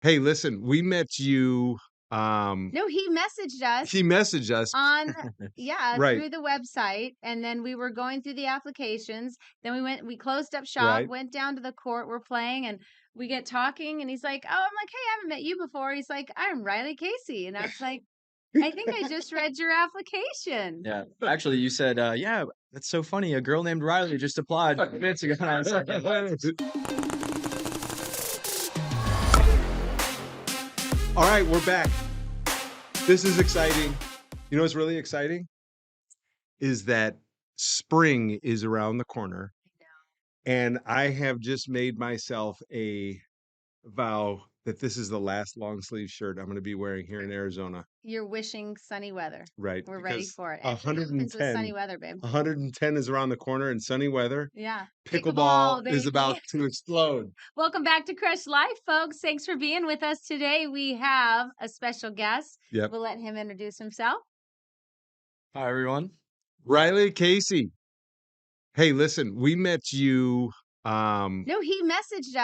Hey, listen, we met you, No, he messaged he us messaged us. on yeah, Right, through the website, and then we were going through the applications. Then we closed up shop, right. went down to the court, we're playing, and we get talking, and he's like, "Oh," I'm like, "Hey, I haven't met you before." He's like, "I'm Riley Casey." And I was like, "I think I just read your application." Yeah. Actually, you said, "Yeah, that's so funny. A girl named Riley just applied 5 minutes ago." And I was like, "Yeah, what?" All right, we're back. This is exciting. You know what's really exciting? Is that spring is around the corner, and I have just made myself a vow that this is the last long sleeve shirt I'm gonna be wearing here in Arizona, You're wishing sunny weather. right? We're ready Because for it. And what happens with sunny 110 weather, babe? 110 is around the corner in sunny weather. Yeah. Pickleball Pickleball, is about baby. to explode. Welcome back to Crush Life, folks. Thanks for being with us today. We have a special guest. Yep. We'll let him introduce himself. Hi, everyone. Riley Casey. Hey, listen, we met you, No, he messaged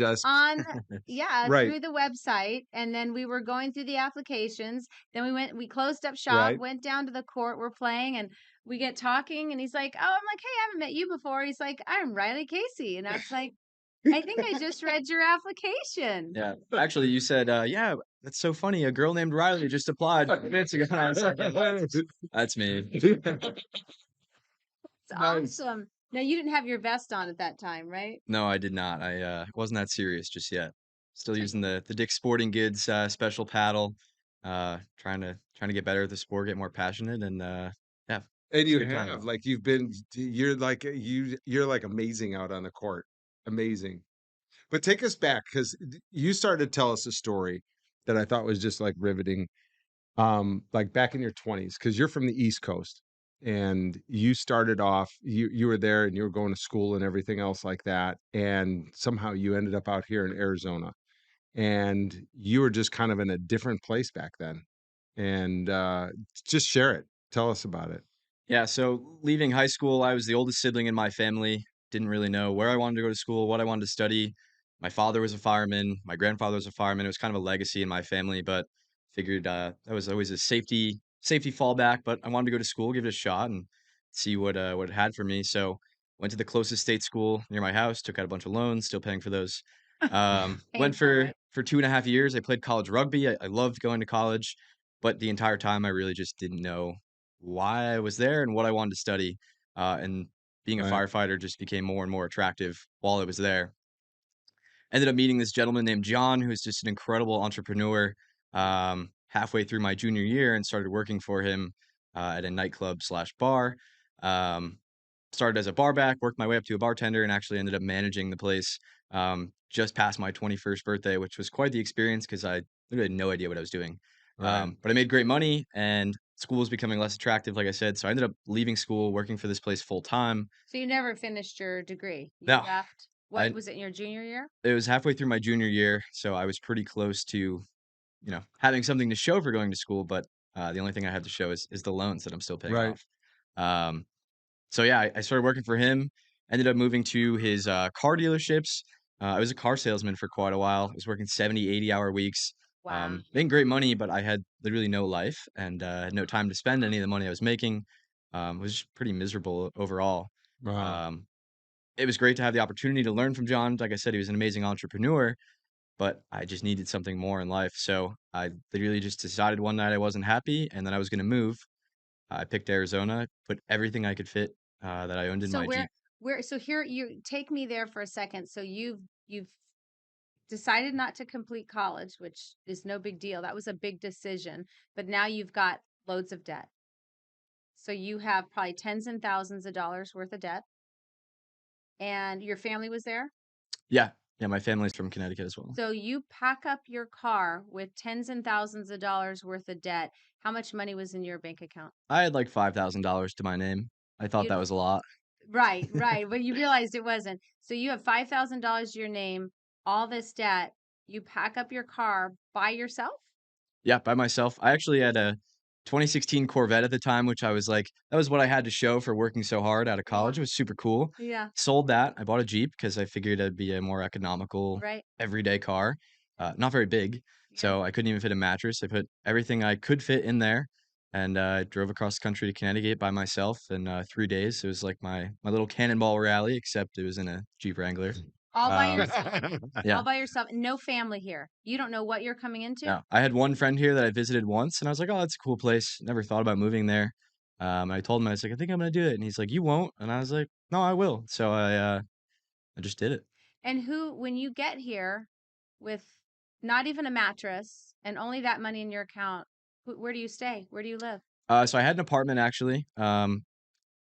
us. on yeah, Right, through the website, and then we were going through the applications. Then we closed up shop, right. went down to the court, we're playing, and we get talking, and he's like, "Oh," I'm like, "Hey, I haven't met you before." He's like, "I'm Riley Casey." And I was like, "I think I just read your application." Yeah. Actually, you said, "Yeah, that's so funny. A girl named Riley just applied 5 minutes ago." And I was like, "Yeah, what?" That's me. It's Nice. awesome. Now you didn't have your vest on at that time, right? No, I did not. I, wasn't that serious just yet. Still using the Dick's Sporting Goods, special paddle, trying to get better at the sport, get more passionate, and, yeah, And it's a you good time, have, though. like, you're like amazing out on the court. Amazing. But take us back, 'cause you started to tell us a story that I thought was just, like, riveting, like, back in your 20s, because 'cause you're from the East Coast, and you started off you were there, and you were going to school and everything else like that, and somehow you ended up out here in Arizona, and you were just kind of in a different place back then, and, just share it. Tell us about it. Yeah, so leaving high school, I was the oldest sibling in my family. Didn't really know where I wanted to go to school, what I wanted to study. My father was a fireman. My grandfather was a fireman. It was kind of a legacy in my family, but figured that was always a safety fallback. But I wanted to go to school, give it a shot, and see what it had for me. So went to the closest state school near my house. Took out a bunch of loans, still paying for those. Went Painful, right? for 2.5 years. I played college rugby. I loved going to college, but the entire time I really just didn't know why I was there and what I wanted to study. And being a Right. firefighter just became more and more attractive while I was there. Ended up meeting this gentleman named John, who's just an incredible entrepreneur. Halfway through my junior year, and started working for him at a nightclub slash bar. Um, Started as a barback, worked my way up to a bartender, and actually ended up managing the place just past my 21st birthday, which was quite the experience because I literally had no idea what I was doing. Right. But I made great money, and school was becoming less attractive, like I said. So I ended up leaving school, working for this place full time. So you never finished your degree. You Now, left. What I was it in your junior year? it was halfway through my junior year, so I was pretty close to, having something to show for going to school. But the only thing I have to show is the loans that I'm still paying Right. off. Um, So yeah, I started working for him. Ended up moving to his car dealerships. I was a car salesman for quite a while. I was working 70, 80-hour weeks, Wow. making great money, but I had literally no life and had no time to spend any of the money I was making. Was just pretty miserable overall. Wow. Um, it was great to have the opportunity to learn from John. Like I said, he was an amazing entrepreneur, but I just needed something more in life. So I literally just decided one night I wasn't happy and then I was going to move. I picked Arizona, put everything I could fit that I owned in So my Jeep. so here you take me there for a second. So you've decided not to complete college, which is no big deal. That was a big decision, but now you've got loads of debt. So you have probably tens and thousands of dollars worth of debt, and your family was there. Yeah, yeah, my family's from Connecticut as well. So you pack up your car with tens and thousands of dollars worth of debt. How much money was in your bank account? I had like $5,000 to my name. I thought You that was a lot. right, right. But you realized it wasn't. So you have $5,000 to your name, all this debt. You pack up your car by yourself? Yeah, by myself. I actually had a 2016 Corvette at the time, which I was like, that was what I had to show for working so hard out of Yeah. college. It was super cool. Yeah. Sold that. I bought a Jeep because I figured it'd be a more economical Right. everyday car. not very big, Yeah. so I couldn't even fit a mattress. I put everything I could fit in there, and I drove across the country to Connecticut by myself in 3 days. It was like my little cannonball rally, except it was in a Jeep Wrangler. All by Um, yourself. yeah, All by yourself. No family here. You don't know what you're coming into? no, I had one friend here that I visited once, and I was like, "Oh, that's a cool place." Never thought about moving there. I told him I was like, "I think I'm gonna do it," and he's like, "You won't," and I was like, "No, I will." So I just did it. And when you get here with not even a mattress and only that money in your account, where do you stay? Where do you live? So I had an apartment actually.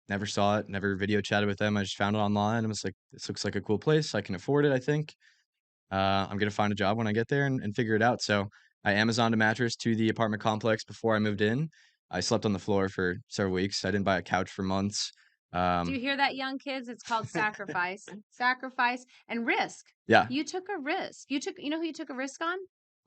Never saw it, never video chatted with them. I just found it online and was like, "This looks like a cool place. I can afford it, I think. I'm gonna find a job when I get there and figure it out." So I Amazoned a mattress to the apartment complex before I moved in. I slept on the floor for several weeks. I didn't buy a couch for months. Do you Um, hear that, young kids? It's called sacrifice. Sacrifice and risk. yeah, You took a risk. You know who you took a risk on?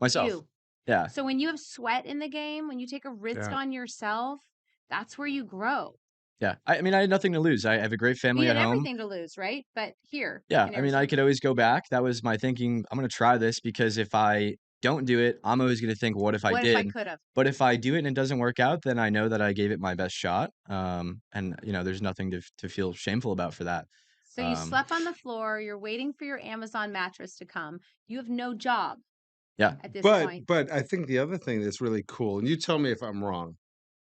myself. You. Yeah, So when you have sweat in the game, when you take a risk Yeah. on yourself, that's where you grow. yeah. I mean, I had nothing to lose. I have a great We family had at home. everything to lose, right? But here Yeah, in I mean, I Arizona. could always go back. That was my thinking. I'm gonna try this because if I don't do it, I'm always gonna think, "What if I What if I did?" could have? But if I do it and it doesn't work out, then I know that I gave it my best shot. And there's nothing to feel shameful about for that. So you Um, slept on the floor, you're waiting for your Amazon mattress to come. You have no job yeah, at this But point. I think the other thing that's really cool, and you tell me if I'm wrong,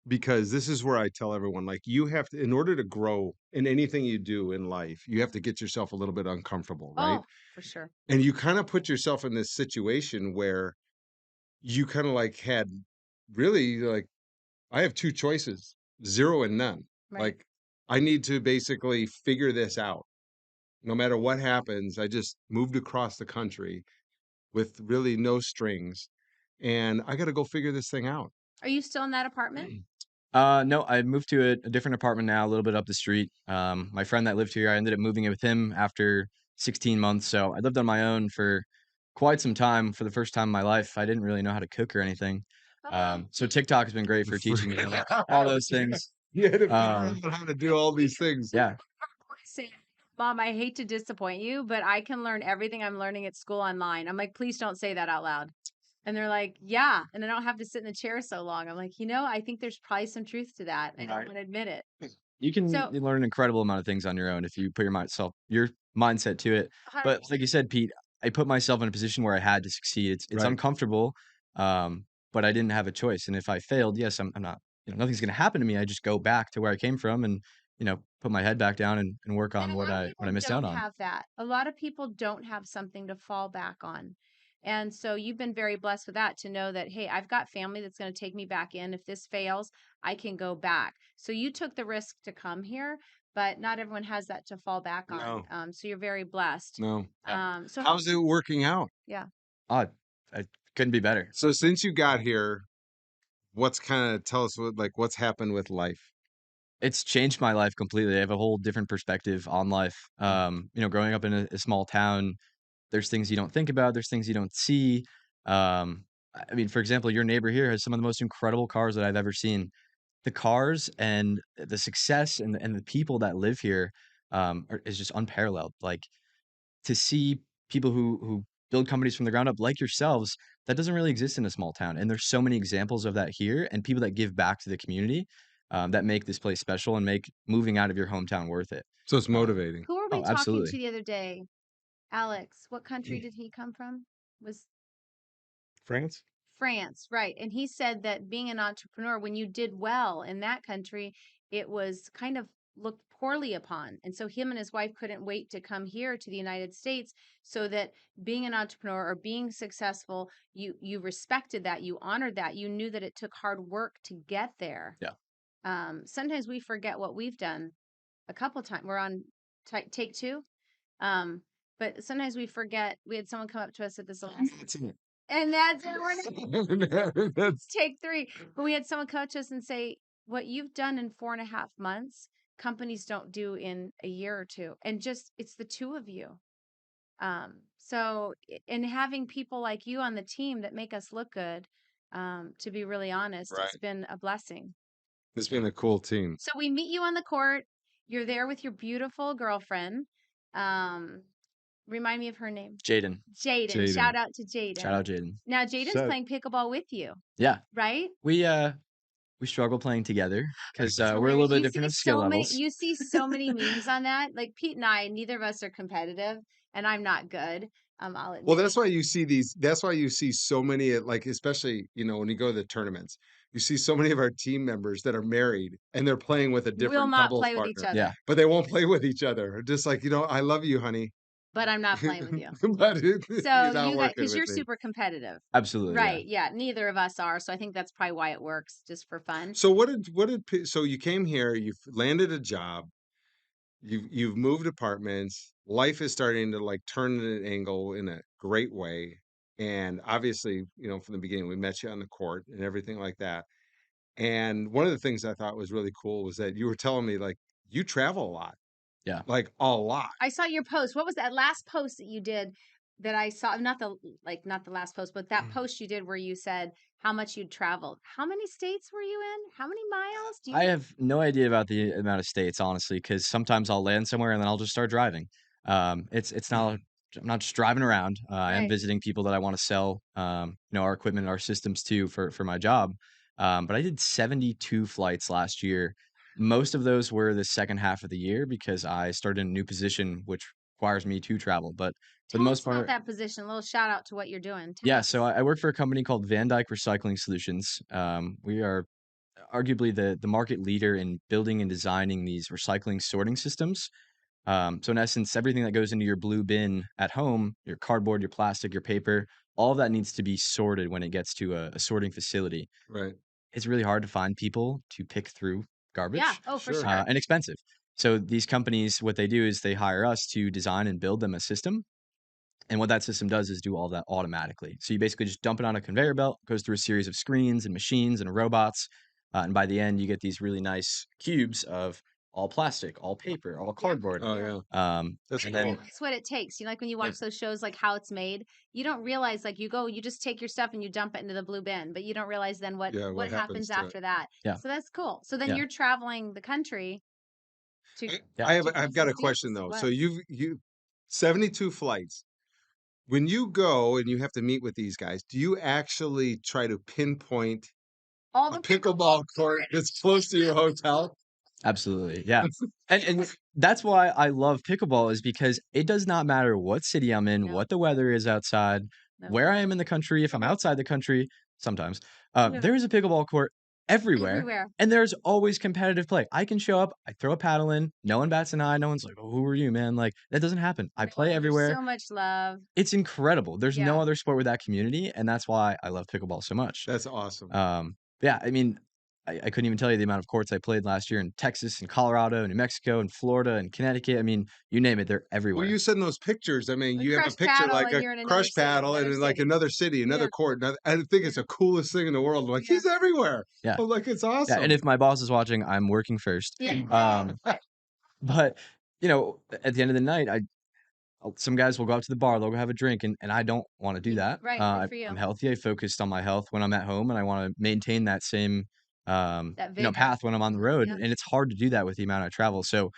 because this is where I tell everyone, like, you have to, in order to grow in anything you do in life, you have to get yourself a little bit uncomfortable, right? Oh, for sure. And you kind of put yourself in this situation where you kind of like had really like, I have two choices, zero and none. Right. Like, I need to basically figure this out. No matter what happens, I just moved across the country with really no strings, and I got to go figure this thing out. Are you still in that apartment? no, I moved to a different apartment now, a little bit up the street. My friend that lived here, I ended up moving in with him after 16 months. So I lived on my own for quite some time. For the first time in my life, I didn't really know how to cook or anything. Oh, So TikTok has been great for teaching me all those things. You had to figure Um, out how to do all these things. yeah, say, Mom, I hate to disappoint you, but I can learn everything I'm learning at school online. I'm like, please don't say that out loud. And they're like, yeah. And I don't have to sit in the chair so long. I'm like, I think there's probably some truth to that. I don't right. want to admit it. You can So, learn an incredible amount of things on your own if you put your mindset to it. But 100%. like you said, Pete, I put myself in a position where I had to succeed. It's Right. uncomfortable, but I didn't have a choice. And if I failed, yes, I'm not. Nothing's going to happen to me. I just go back to where I came from and put my head back down and work And on a what lot of I people missed out don't on. have that. A lot of people don't have something to fall back on. And so you've been very blessed with that to know that, hey, I've got family that's going to take me back in. If this fails, I can go back. So you took the risk to come here, but not everyone has that to fall back on. No, So you're very blessed. no. Yeah. So How's it working out? yeah. Oh, I couldn't be better. So since you got here, what's kind of tell us what's happened with life? It's changed my life completely. I have a whole different perspective on life. Growing up in a small town, there's things you don't think about, there's things you don't see. I mean, for example, your neighbor here has some of the most incredible cars that I've ever seen. The cars and the success and the people that live here, is just unparalleled. Like, to see people who build companies from the ground up like yourselves, that doesn't really exist in a small town, and there's so many examples of that here, and people that give back to the community, that make this place special and make moving out of your hometown worth it. So it's Um motivating. Who were we Oh, talking to absolutely. the other day? Alex, what country did he come from? Was France? France, right. And he said that being an entrepreneur, when you did well in that country, it was kind of looked poorly upon. And so him and his wife couldn't wait to come here to the United States so that being an entrepreneur or being successful, you respected that, you honored that, you knew that it took hard work to get there. Yeah. Sometimes we forget what we've done a couple times. We're on take two. Um, but sometimes we forget. We had someone come up to us at this last, and that's it. That's Take three. But we had someone come to us and say, what you've done in 4.5 months, companies don't do in a year or two. And just, it's the two of you. And having people like you on the team that make us look good, to be really honest, right. it's been a blessing. It's been a cool team. So we meet you on the court. You're there with your beautiful girlfriend. Um, Remind me of her name. Jaden. Jaden. Jaden. Shout out to Shout Jaden. out Jaden. Now Jaden's So playing pickleball with you, Yeah. right? We struggle playing together because It's we're a little hilarious. bit different of skill levels. You see so many memes on that. Like Pete and I, neither of us are competitive, and I'm not good. I'll well, admit. that's why you see these. That's why you see so many, like especially when you go to the tournaments, you see so many of our team members that are married and they're playing with a Will different not doubles play with each partner, other, Yeah. but they won't play with each other. Just like I love you, honey, but I'm not playing with you. but you're So not you guys, working because with you're me. super competitive, Absolutely. Yeah. right? Yeah, neither of us are. So I think that's probably why it works, just for fun. So so you came here, you've landed a job, you've moved apartments, life is starting to like turn at an angle in a great way. And obviously, from the beginning, we met you on the court and everything like that. And one of the things I thought was really cool was that you were telling me like you travel a lot, Yeah. like a lot. I saw your post. What was that last post that you did that I saw? Not the last post, but that post you did where you said how much you'd traveled. How many states were you in? How many miles? Do you I have no idea about the amount of states, honestly, because sometimes I'll land somewhere and then I'll just start driving. It's not. I'm not just driving around. I am Right. visiting people that I want to sell, our equipment, our systems to for my job. But I did 72 flights last year. Most of those were the second half of the year because I started in a new position, which requires me to travel. But for the Tell most us about part, that position. A little shout out to what you're doing. Tell yeah. us. So I work for a company called Van Dyke Recycling Solutions. We are arguably the market leader in building and designing these recycling sorting systems. So in essence, everything that goes into your blue bin at home, your cardboard, your plastic, your paper, all of that needs to be sorted when it gets to a sorting facility. Right. It's really hard to find people to pick through Yeah. garbage Oh, for Sure. sure. and expensive. So these companies, what they do is they hire us to design and build them a system. And what that system does is do all that automatically. So you basically just dump it on a conveyor belt, goes through a series of screens and machines and robots. And by the end, you get these really nice cubes of all plastic, all paper, all cardboard. Oh Yeah. yeah. That's And cool. then, That's what it takes. Like when you Yeah. watch those shows, like how it's made, you don't realize like you just take your stuff and you dump it into the blue bin, but you don't realize then what Yeah, what happens happens to it. after that. Yeah. So that's cool. So then Yeah. you're traveling the country to Yeah. I've got a these question deals. though. What? So you 72 flights. When you go and you have to meet with these guys, do you actually try to pinpoint All a the pickleball court that's close to your hotel? Absolutely. Yeah. And that's why I love pickleball is because it does not matter what city I'm in, No. what the weather is outside, No. where I am in the country, if I'm outside the country, sometimes, Yeah. there is a pickleball court everywhere. Everywhere. And there's always competitive play. I can show up, I throw a paddle in, no one bats an eye, no one's like, "Oh, who are you, man?" Like, that doesn't happen. I play There's everywhere. so much love. It's incredible. There's no Yeah. other sport with that community, and that's why I love pickleball so much. That's awesome. Yeah, I mean, I couldn't even tell you the amount of courts I played last year in Texas and Colorado and New Mexico and Florida and Connecticut. I mean, you name it, they're Well, everywhere. you said in those pictures, I mean, A you have a crush picture paddle like and a you're in another crush city, paddle and another in like city. another city, another Yeah. court. I think it's the coolest thing in the world. I'm like, Yeah. he's everywhere. Yeah. I'm like, it's Yeah, awesome. and if my boss is watching, I'm working first. Yeah. But, at the end of the night, some guys will go out to the bar, they'll go have a drink, and I don't wanna do that. Right. Good for you. I'm healthy, I focused on my health when I'm at home, and I wanna maintain that same, That vigor. path when I'm on the road, Yeah. and it's hard to do that with the amount I travel, so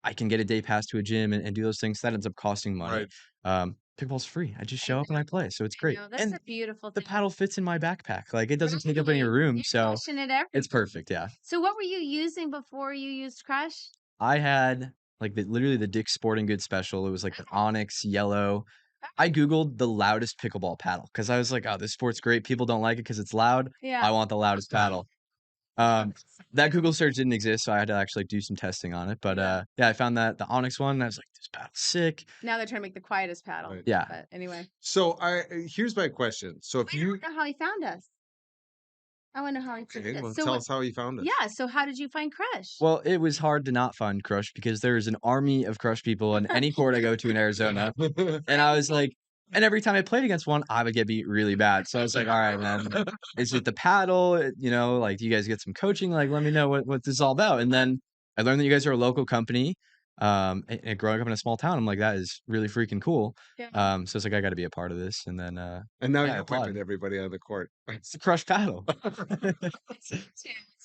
I can get a day pass to a gym and do those things, that ends up costing money. Right. Pickleball's free, I just show up and I play, so it's great, No, that's and a beautiful the thing. paddle fits in my backpack, like, it doesn't take up any Right. room, You're so crushing it it's everywhere. perfect, yeah. So what were you using before you used Crush? I had, like, literally the Dick's Sporting Goods special, it was, like, the onyx yellow. I Googled the loudest pickleball paddle because I was like, "Oh, this sport's great, people don't like it because it's loud. Yeah. I want the loudest paddle." That Google search didn't exist, so I had to actually do some testing on it, but, yeah, I found that the onyx one, and I was like, "This paddle's sick." Now they're trying to make the quietest paddle. Right. Yeah. But anyway. So here's my question. So if I you don't know how he found us. I want to know how he okay, found well, us. So tell us how you found us. yeah. So how did you find Crush? Well, it was hard to not find Crush because there's an army of Crush people in any court I go to in Arizona, and I was like and every time I played against one, I would get beat really bad, so I was like, "Alright, man, is it the paddle? Like, do you guys get some coaching? Like, let me know what this is all about." And then I learned that you guys are a local company, and growing up in a small town, I'm like, "That is really freaking cool." Yeah. So it's like, I gotta be a part of this, and then, And now yeah, I you're applied. whipping everybody on the court. It's the Crush paddle. It's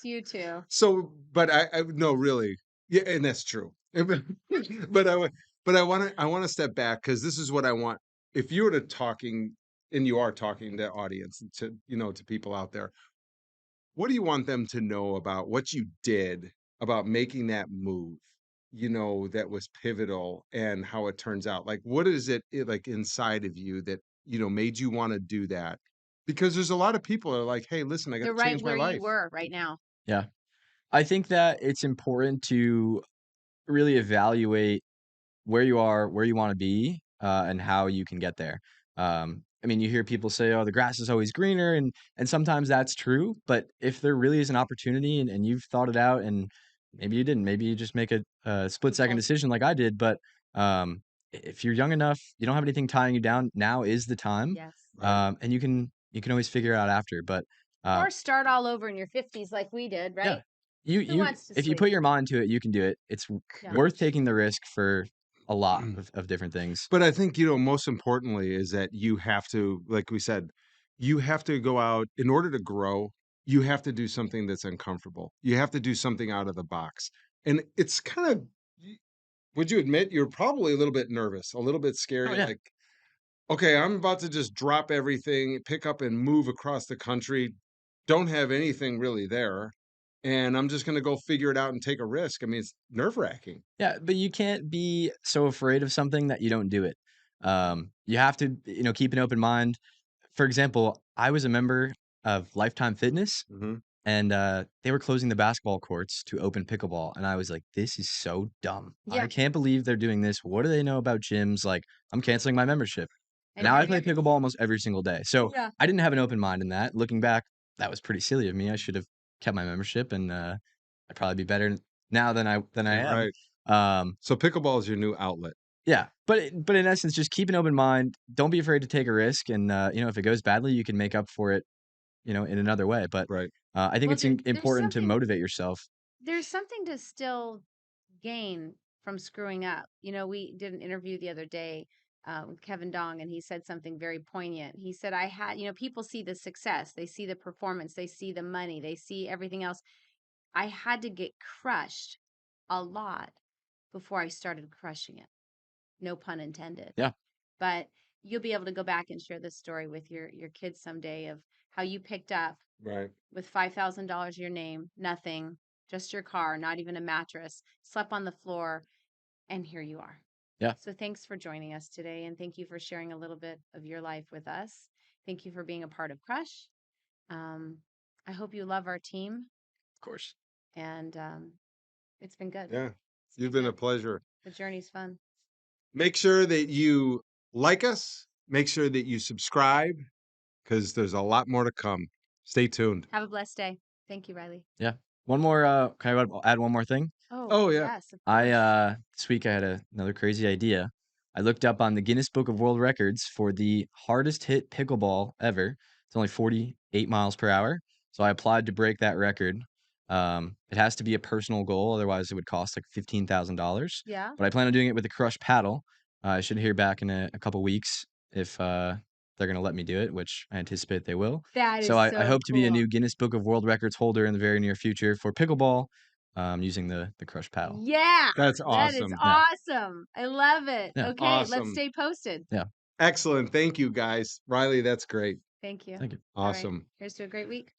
you too. So, but I no, really. Yeah, and that's true. But But I wanna step back because this is what I want. If you were to talking and you are talking to audience and to, to people out there, what do you want them to know about what you did about making that move, that was pivotal and how it turns out? Like, what is it like inside of you that, made you wanna do that? Because there's a lot of people that are like, "Hey, listen, I gotta You're right change my where you life." were right now. Yeah. I think that it's important to really evaluate where you are, where you wanna be, and how you can get there. I mean, you hear people say, "Oh, the grass is always greener," and sometimes that's true, but if there really is an opportunity and you've thought it out and maybe you didn't, maybe you just make a split-second Impulse. decision like I did, but, if you're young enough, you don't have anything tying you down, now is the time, Yes. Right. and you can always figure it out after, but, uh Or start all over in your 50s like we did, yeah. right? You Who you wants to if you sleep? put your mind to it, you can do it. It's Yeah. worth taking the risk for a lot of different things. But I think, most importantly is that you have to, like we said, you have to go out in order to grow, you have to do something that's uncomfortable. You have to do something out of the box. And it's kind of, would you admit you're probably a little bit nervous, a little bit Oh, scary? yeah. Like, okay, I'm about to just drop everything, pick up and move across the country, don't have anything really there. And I'm just going to go figure it out and take a risk. I mean, it's nerve wracking. Yeah, but you can't be so afraid of something that you don't do it. You have to, keep an open mind. For example, I was a member of Lifetime Fitness, Hmm. and, they were closing the basketball courts to open pickleball, and I was like, "This is so dumb. I Yeah. can't believe they're doing this. What do they know about gyms? Like, I'm canceling my membership." And And now here I you play pickleball almost every single day. So, Yeah. I didn't have an open mind in that. Looking back, that was pretty silly of me. I should have kept my membership, and, I'd probably be better now than I Yeah, am. right. Um, So pickleball is your new outlet. yeah, but in essence, just keep an open mind. Don't be afraid to take a risk, and, if it goes badly, you can make up for it, in another way, but, Right. I think Well, it's important to motivate yourself. there's something to still gain from screwing up. We did an interview the other day with Kevin Dong, and he said something very poignant. He said, people see the success, they see the performance, they see the money, they see everything else. I had to get crushed a lot before I started crushing it. No pun intended. Yeah. But you'll be able to go back and share this story with your kids someday of how you picked up Right. with $5,000 your name, nothing, just your car, not even a mattress, slept on the floor, and here you are. Yeah, So thanks for joining us today, and thank you for sharing a little bit of your life with us. Thank you for being a part of Crush. Um, I hope you love our team, of course. and it's been good. Yeah. It's You've been been a good. pleasure. The journey's fun. Make sure that you like us. Make sure that you subscribe because there's a lot more to come. Stay tuned. Have a blessed day. Thank you, Riley. Yeah. One more, can I add one more thing? Oh, Oh, yeah. yes, of I, course. this week I had another crazy idea. I looked up on the Guinness Book of World Records for the hardest hit pickleball ever. It's only 48 miles per hour. So I applied to break that record. It has to be a personal goal, otherwise it would cost like $15,000. Yeah, But I plan on doing it with the Crush paddle. I should hear back in a couple weeks if they're gonna let me do it, which I anticipate they will. that So is I so hope to be a cool. new Guinness Book of World Records holder in the very near future for pickleball, using the Crush paddle. Yeah, That's that is awesome. Yeah, awesome. I love it. yeah, Okay, let's Awesome. stay posted. yeah. Excellent. Thank you, guys. Riley, that's great. Thank you. Thank you. All right. Awesome. Here's to a great week.